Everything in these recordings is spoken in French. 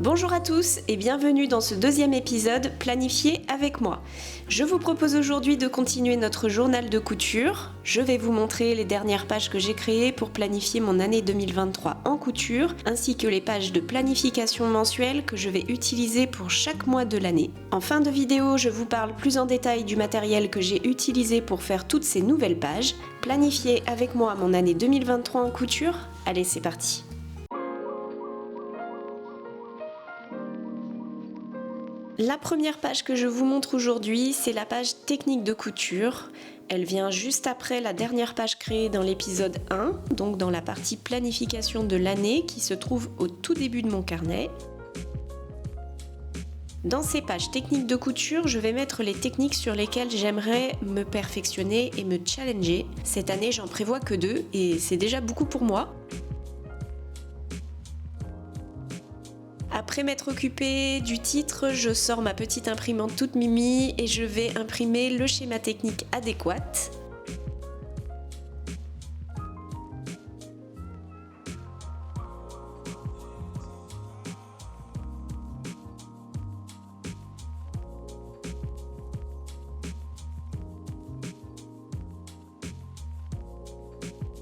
Bonjour à tous et bienvenue dans ce deuxième épisode Planifier avec moi. Je vous propose aujourd'hui de continuer notre journal de couture. Je vais vous montrer les dernières pages que j'ai créées pour planifier mon année 2023 en couture, ainsi que les pages de planification mensuelle que je vais utiliser pour chaque mois de l'année. En fin de vidéo, je vous parle plus en détail du matériel que j'ai utilisé pour faire toutes ces nouvelles pages. Planifier avec moi mon année 2023 en couture. Allez, c'est parti! La première page que je vous montre aujourd'hui, c'est la page technique de couture. Elle vient juste après la dernière page créée dans l'épisode 1, donc dans la partie planification de l'année qui se trouve au tout début de mon carnet. Dans ces pages techniques de couture, je vais mettre les techniques sur lesquelles j'aimerais me perfectionner et me challenger. Cette année, j'en prévois que 2 et c'est déjà beaucoup pour moi. Après m'être occupée du titre, je sors ma petite imprimante toute mimi et je vais imprimer le schéma technique adéquat.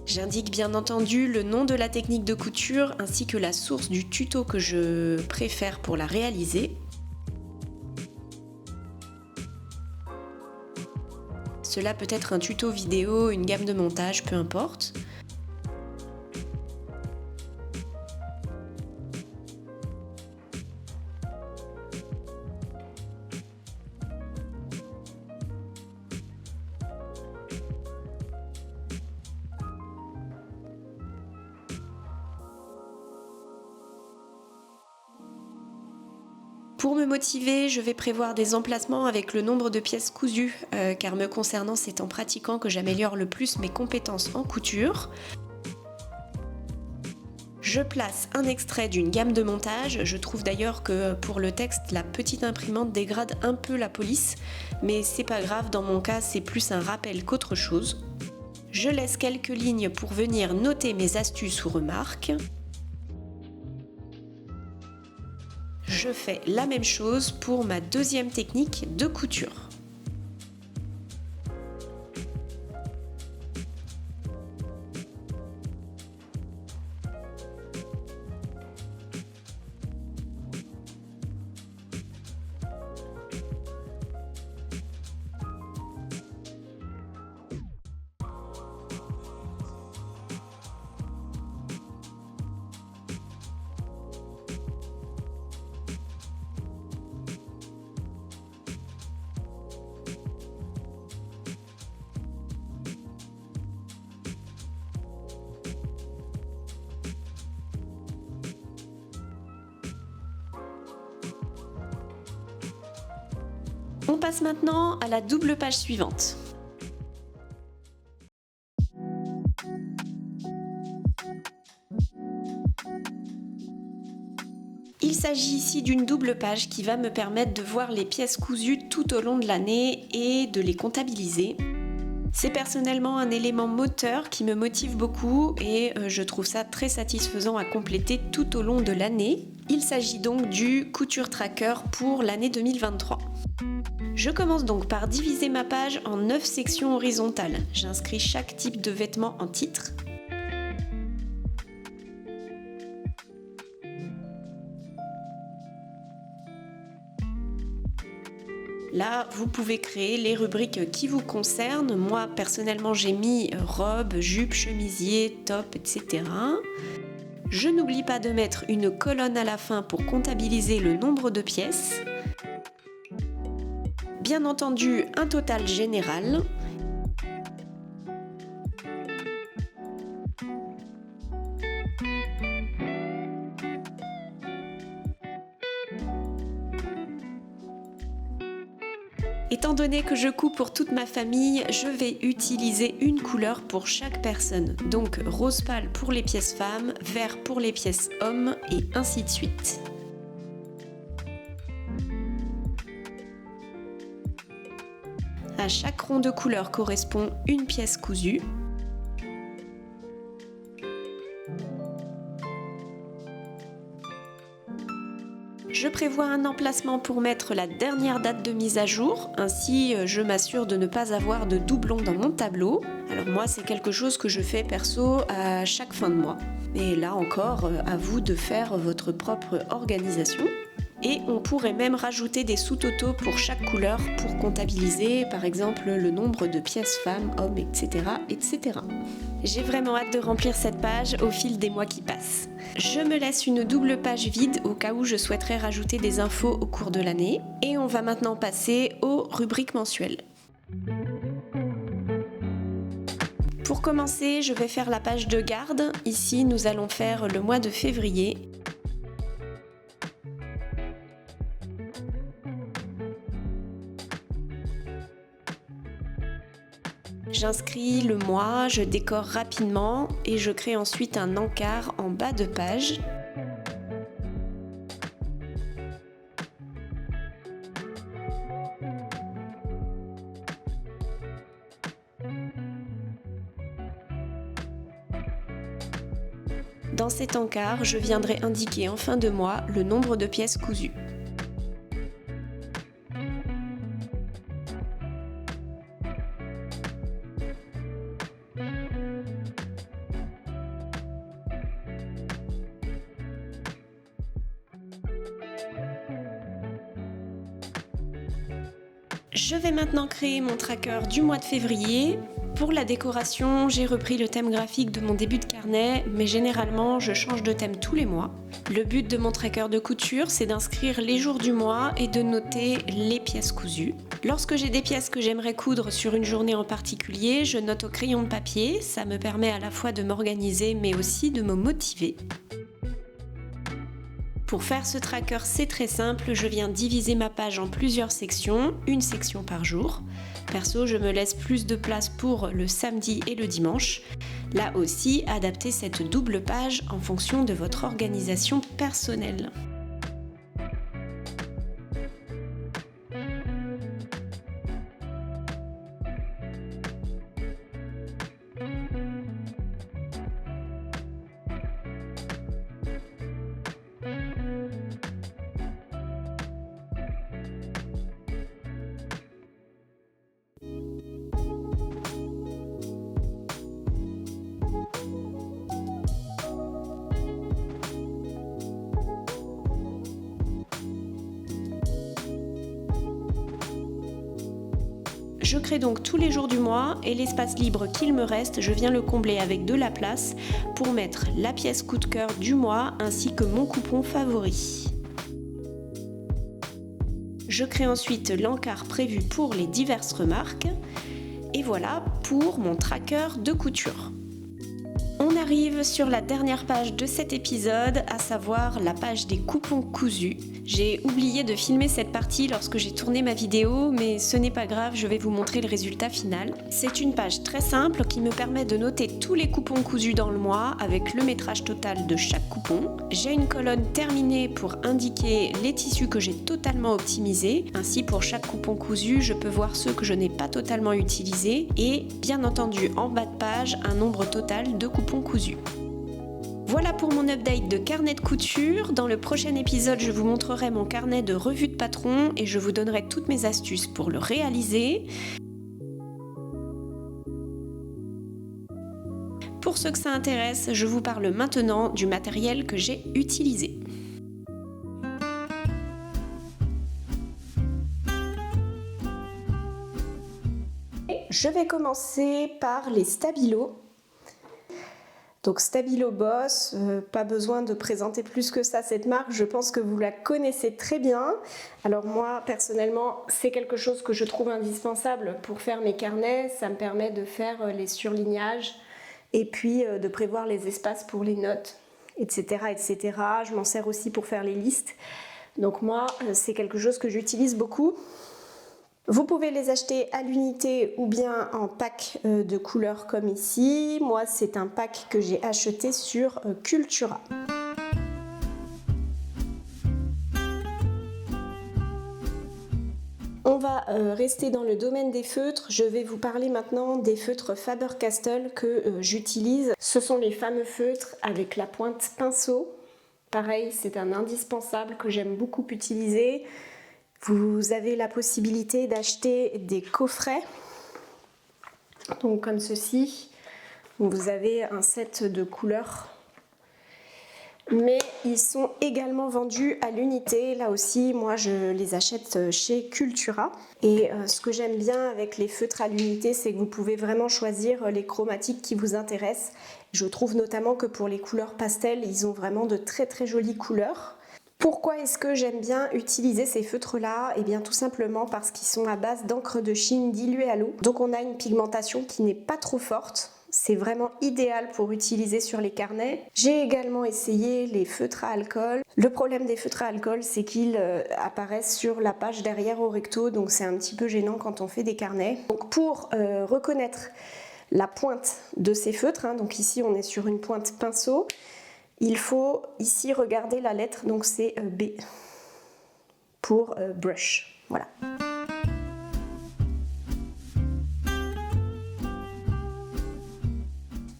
J'indique bien entendu le nom de la technique de couture ainsi que la source du tuto que je préfère pour la réaliser. Cela peut être un tuto vidéo, une gamme de montage, peu importe. Pour me motiver, je vais prévoir des emplacements avec le nombre de pièces cousues, car me concernant, c'est en pratiquant que j'améliore le plus mes compétences en couture. Je place un extrait d'une gamme de montage. Je trouve d'ailleurs que pour le texte, la petite imprimante dégrade un peu la police, mais c'est pas grave, dans mon cas, c'est plus un rappel qu'autre chose. Je laisse quelques lignes pour venir noter mes astuces ou remarques. Je fais la même chose pour ma deuxième technique de couture. On passe maintenant à la double page suivante. Il s'agit ici d'une double page qui va me permettre de voir les pièces cousues tout au long de l'année et de les comptabiliser. C'est personnellement un élément moteur qui me motive beaucoup et je trouve ça très satisfaisant à compléter tout au long de l'année. Il s'agit donc du Couture Tracker pour l'année 2023. Je commence donc par diviser ma page en 9 sections horizontales. J'inscris chaque type de vêtement en titre. Là, vous pouvez créer les rubriques qui vous concernent. Moi, personnellement, j'ai mis robe, jupe, chemisier, top, etc. Je n'oublie pas de mettre une colonne à la fin pour comptabiliser le nombre de pièces. Bien entendu, un total général. Étant donné que je couds pour toute ma famille, je vais utiliser une couleur pour chaque personne. Donc rose pâle pour les pièces femmes, vert pour les pièces hommes et ainsi de suite. À chaque rond de couleur correspond une pièce cousue. Je prévois un emplacement pour mettre la dernière date de mise à jour, ainsi je m'assure de ne pas avoir de doublons dans mon tableau. Alors moi c'est quelque chose que je fais perso à chaque fin de mois. Et là encore, à vous de faire votre propre organisation. Et on pourrait même rajouter des sous-totaux pour chaque couleur pour comptabiliser par exemple le nombre de pièces femmes, hommes, etc. etc. J'ai vraiment hâte de remplir cette page au fil des mois qui passent. Je me laisse une double page vide au cas où je souhaiterais rajouter des infos au cours de l'année. Et on va maintenant passer aux rubriques mensuelles. Pour commencer, je vais faire la page de garde. Ici, nous allons faire le mois de février. J'inscris le mois, je décore rapidement et je crée ensuite un encart en bas de page. Dans cet encart, je viendrai indiquer en fin de mois le nombre de pièces cousues. Je vais maintenant créer mon tracker du mois de février. Pour la décoration, j'ai repris le thème graphique de mon début de carnet, mais généralement je change de thème tous les mois. Le but de mon tracker de couture, c'est d'inscrire les jours du mois et de noter les pièces cousues. Lorsque j'ai des pièces que j'aimerais coudre sur une journée en particulier, je note au crayon de papier. Ça me permet à la fois de m'organiser, mais aussi de me motiver. Pour faire ce tracker, c'est très simple, je viens diviser ma page en plusieurs sections, une section par jour. Perso, je me laisse plus de place pour le samedi et le dimanche. Là aussi, adaptez cette double page en fonction de votre organisation personnelle. Je crée donc tous les jours du mois et l'espace libre qu'il me reste, je viens le combler avec de la place pour mettre la pièce coup de cœur du mois ainsi que mon coupon favori. Je crée ensuite l'encart prévu pour les diverses remarques et voilà pour mon tracker de couture. On arrive sur la dernière page de cet épisode, à savoir la page des coupons cousus. J'ai oublié de filmer cette partie lorsque j'ai tourné ma vidéo, mais ce n'est pas grave, je vais vous montrer le résultat final. C'est une page très simple qui me permet de noter tous les coupons cousus dans le mois avec le métrage total de chaque coupon. J'ai une colonne terminée pour indiquer les tissus que j'ai totalement optimisés. Ainsi, pour chaque coupon cousu, je peux voir ceux que je n'ai pas totalement utilisés et, bien entendu, en bas de page, un nombre total de coupons cousus. Voilà pour mon update de carnet de couture. Dans le prochain épisode, je vous montrerai mon carnet de revue de patron et je vous donnerai toutes mes astuces pour le réaliser. Pour ceux que ça intéresse, je vous parle maintenant du matériel que j'ai utilisé. Je vais commencer par les stabilos. Donc Stabilo Boss, pas besoin de présenter plus que ça cette marque, je pense que vous la connaissez très bien. Alors moi personnellement c'est quelque chose que je trouve indispensable pour faire mes carnets, ça me permet de faire les surlignages et puis de prévoir les espaces pour les notes, etc. etc. Je m'en sers aussi pour faire les listes, donc moi c'est quelque chose que j'utilise beaucoup. Vous pouvez les acheter à l'unité ou bien en pack de couleurs comme ici. Moi, c'est un pack que j'ai acheté sur Cultura. On va rester dans le domaine des feutres. Je vais vous parler maintenant des feutres Faber-Castell que j'utilise. Ce sont les fameux feutres avec la pointe pinceau. Pareil, c'est un indispensable que j'aime beaucoup utiliser. Vous avez la possibilité d'acheter des coffrets, donc comme ceci. Vous avez un set de couleurs, mais ils sont également vendus à l'unité. Là aussi, moi je les achète chez Cultura. Et ce que j'aime bien avec les feutres à l'unité, c'est que vous pouvez vraiment choisir les chromatiques qui vous intéressent. Je trouve notamment que pour les couleurs pastel, ils ont vraiment de très très jolies couleurs. Pourquoi est-ce que j'aime bien utiliser ces feutres-là? Eh bien tout simplement parce qu'ils sont à base d'encre de Chine diluée à l'eau. Donc on a une pigmentation qui n'est pas trop forte. C'est vraiment idéal pour utiliser sur les carnets. J'ai également essayé les feutres à alcool. Le problème des feutres à alcool, c'est qu'ils apparaissent sur la page derrière au recto, donc c'est un petit peu gênant quand on fait des carnets. Donc pour reconnaître la pointe de ces feutres, donc ici on est sur une pointe pinceau, il faut ici regarder la lettre, donc c'est B pour brush. Voilà.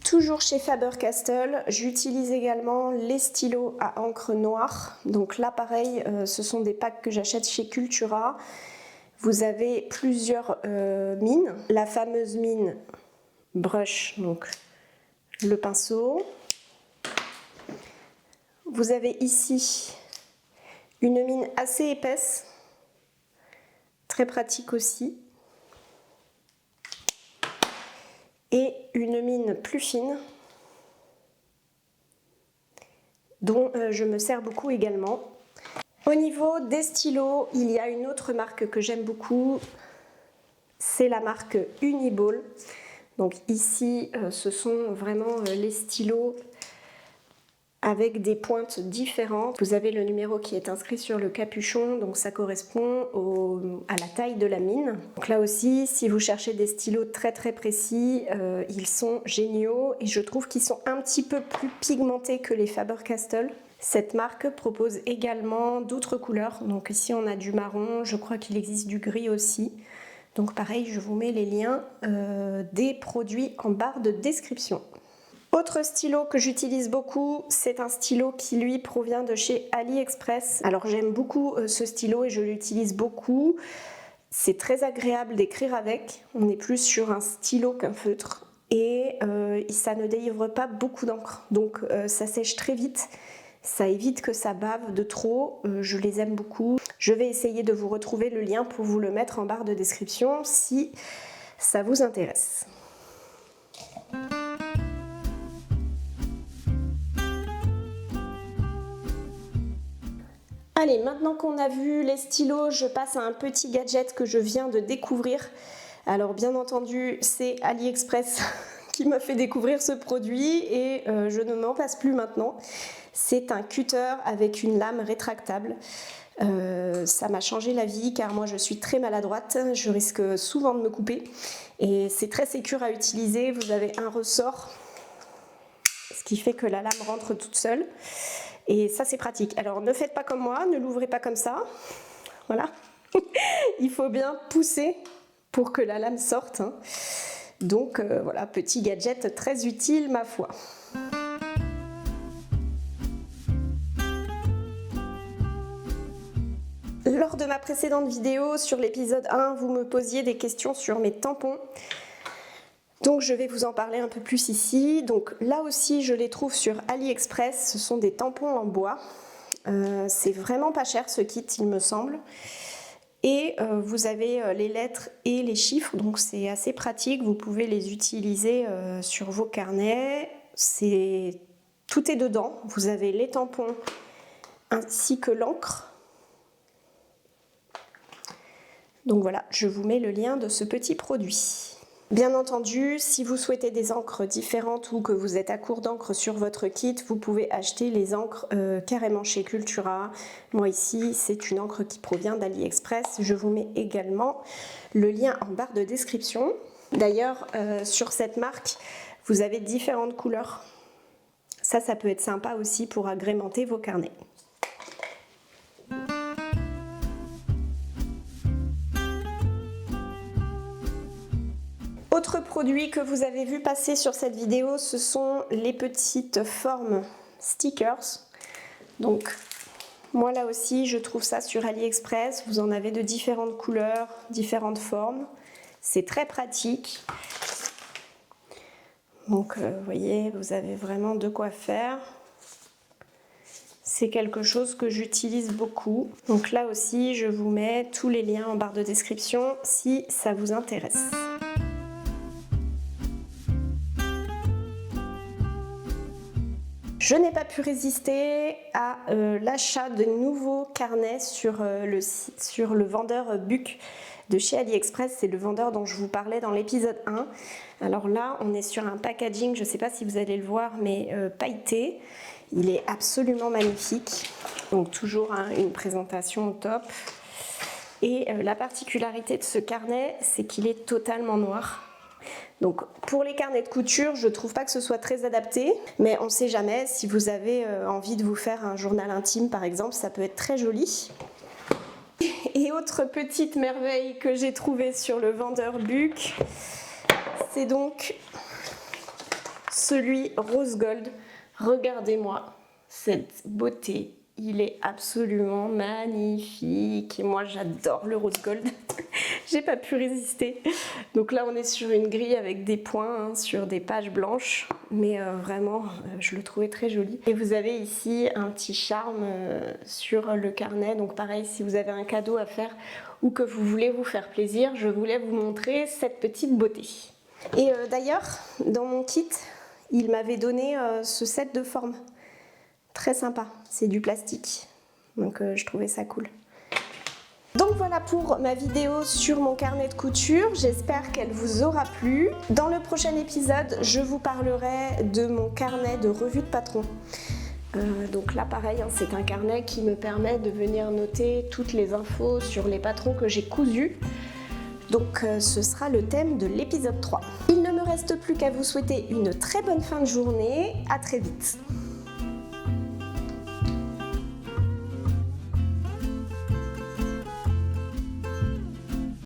Toujours chez Faber-Castell, j'utilise également les stylos à encre noire. Donc là pareil, ce sont des packs que j'achète chez Cultura. Vous avez plusieurs mines. La fameuse mine brush, donc le pinceau. Vous avez ici une mine assez épaisse, très pratique aussi, et une mine plus fine, dont je me sers beaucoup également. Au niveau des stylos, il y a une autre marque que j'aime beaucoup, c'est la marque Uniball. Donc ici, ce sont vraiment les stylos avec des pointes différentes. Vous avez le numéro qui est inscrit sur le capuchon, donc ça correspond à la taille de la mine. Donc là aussi, si vous cherchez des stylos très très précis, ils sont géniaux et je trouve qu'ils sont un petit peu plus pigmentés que les Faber-Castell. Cette marque propose également d'autres couleurs, donc ici on a du marron, je crois qu'il existe du gris aussi. Donc pareil, je vous mets les liens des produits en barre de description. Autre stylo que j'utilise beaucoup, c'est un stylo qui lui provient de chez AliExpress. Alors j'aime beaucoup ce stylo et je l'utilise beaucoup. C'est très agréable d'écrire avec. On est plus sur un stylo qu'un feutre et ça ne délivre pas beaucoup d'encre. Donc ça sèche très vite. Ça évite que ça bave de trop. Je les aime beaucoup. Je vais essayer de vous retrouver le lien pour vous le mettre en barre de description si ça vous intéresse. Allez, maintenant qu'on a vu les stylos, je passe à un petit gadget que je viens de découvrir. Alors bien entendu, c'est AliExpress qui m'a fait découvrir ce produit et je ne m'en passe plus maintenant. C'est un cutter avec une lame rétractable. Ça m'a changé la vie car moi je suis très maladroite, je risque souvent de me couper et c'est très sécure à utiliser. Vous avez un ressort, ce qui fait que la lame rentre toute seule. Et ça c'est pratique. Alors ne faites pas comme moi, ne l'ouvrez pas comme ça. Voilà. Il faut bien pousser pour que la lame sorte. Hein. Donc voilà, petit gadget très utile ma foi. Lors de ma précédente vidéo sur l'épisode 1, vous me posiez des questions sur mes tampons. Donc je vais vous en parler un peu plus ici. Donc là aussi je les trouve sur AliExpress, ce sont des tampons en bois. C'est vraiment pas cher ce kit il me semble. Et vous avez les lettres et les chiffres, donc c'est assez pratique, vous pouvez les utiliser sur vos carnets. Tout est dedans, vous avez les tampons ainsi que l'encre. Donc voilà, je vous mets le lien de ce petit produit. Bien entendu, si vous souhaitez des encres différentes ou que vous êtes à court d'encre sur votre kit, vous pouvez acheter les encres carrément chez Cultura. Moi ici, c'est une encre qui provient d'AliExpress. Je vous mets également le lien en barre de description. D'ailleurs, sur cette marque, vous avez différentes couleurs. Ça peut être sympa aussi pour agrémenter vos carnets. Autre produit que vous avez vu passer sur cette vidéo, ce sont les petites formes stickers. Donc moi là aussi je trouve ça sur AliExpress, vous en avez de différentes couleurs, différentes formes. C'est très pratique. Donc vous voyez, vous avez vraiment de quoi faire. C'est quelque chose que j'utilise beaucoup. Donc là aussi je vous mets tous les liens en barre de description si ça vous intéresse. Je n'ai pas pu résister à l'achat de nouveaux carnets sur le vendeur Buck de chez AliExpress. C'est le vendeur dont je vous parlais dans l'épisode 1. Alors là, on est sur un packaging, je ne sais pas si vous allez le voir, mais pailleté. Il est absolument magnifique. Donc toujours une présentation au top. Et la particularité de ce carnet, c'est qu'il est totalement noir. Donc pour les carnets de couture, je ne trouve pas que ce soit très adapté, mais on ne sait jamais, si vous avez envie de vous faire un journal intime par exemple, ça peut être très joli. Et autre petite merveille que j'ai trouvée sur le vendeur Buck, c'est donc celui rose gold. Regardez-moi cette beauté, il est absolument magnifique et moi j'adore le rose gold. J'ai pas pu résister. Donc là on est sur une grille avec des points sur des pages blanches, mais vraiment je le trouvais très joli. Et vous avez ici un petit charme sur le carnet, donc pareil, si vous avez un cadeau à faire ou que vous voulez vous faire plaisir, je voulais vous montrer cette petite beauté. Et d'ailleurs dans mon kit il m'avait donné ce set de formes, très sympa, c'est du plastique, donc je trouvais ça cool. Donc voilà pour ma vidéo sur mon carnet de couture, j'espère qu'elle vous aura plu. Dans le prochain épisode, je vous parlerai de mon carnet de revue de patron. Donc là pareil, c'est un carnet qui me permet de venir noter toutes les infos sur les patrons que j'ai cousus. Donc ce sera le thème de l'épisode 3. Il ne me reste plus qu'à vous souhaiter une très bonne fin de journée, à très vite.